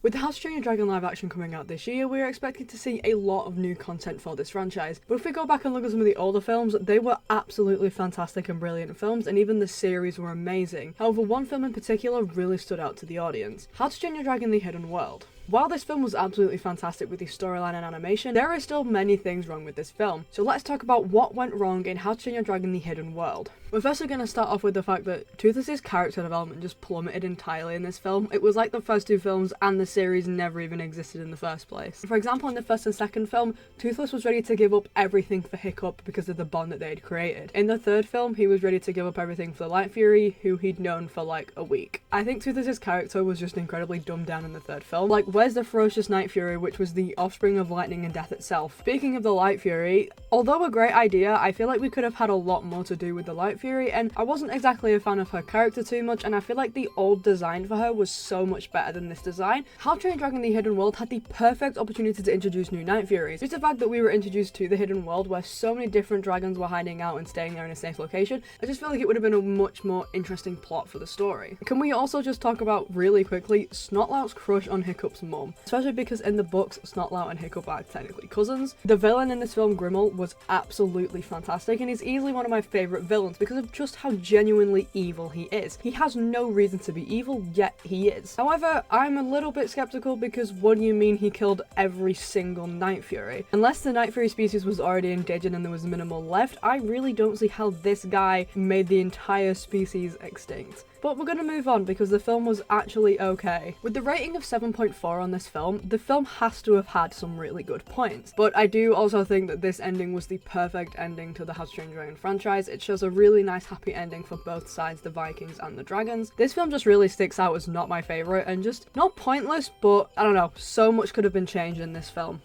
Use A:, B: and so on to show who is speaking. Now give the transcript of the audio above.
A: With the How to Train Your Dragon live action coming out this year, we are expected to see a lot of new content for this franchise. But if we go back and look at some of the older films, they were absolutely fantastic and brilliant films, and even the series were amazing. However, one film in particular really stood out to the audience: How to Train Your Dragon: The Hidden World. While this film was absolutely fantastic with the storyline and animation, there are still many things wrong with this film. So let's talk about what went wrong in How to Train Your Dragon: The Hidden World. We're firstly going to start off with the fact that Toothless's character development just plummeted entirely in this film. It was like the first two films and the series never even existed in the first place. For example, in the first and second film, Toothless was ready to give up everything for Hiccup because of the bond that they had created. In the third film, he was ready to give up everything for Light Fury, who he'd known for like a week. I think Toothless's character was just incredibly dumbed down in the third film. Like, where's the ferocious Night Fury, which was the offspring of lightning and death itself? Speaking of the Light Fury, although a great idea, I feel like we could have had a lot more to do with the Light Fury, and I wasn't exactly a fan of her character too much, and I feel like the old design for her was so much better than this design. How to Train Your Dragon: The Hidden World had the perfect opportunity to introduce new Night Furies. Just the fact that we were introduced to the Hidden World where so many different dragons were hiding out and staying there in a safe location, I just feel like it would have been a much more interesting plot for the story. Can we also just talk about really quickly Snotlout's crush on Hiccup's mum? Especially because in the books, Snotlout and Hiccup are technically cousins. The villain in this film, Grimmel, was absolutely fantastic, and he's easily one of my favourite villains because of just how genuinely evil he is. He has no reason to be evil, yet he is. However, I'm a little bit skeptical because what do you mean he killed every single Night Fury? Unless the Night Fury species was already endangered and there was minimal left, I really don't see how this guy made the entire species extinct. But we're going to move on because the film was actually okay. With the rating of 7.4 on this film, the film has to have had some really good points. But I do also think that this ending was the perfect ending to the How to Train Your Dragon franchise. It shows a really nice happy ending for both sides, the Vikings and the dragons. This film just really sticks out as not my favourite and just not pointless, but I don't know, so much could have been changed in this film.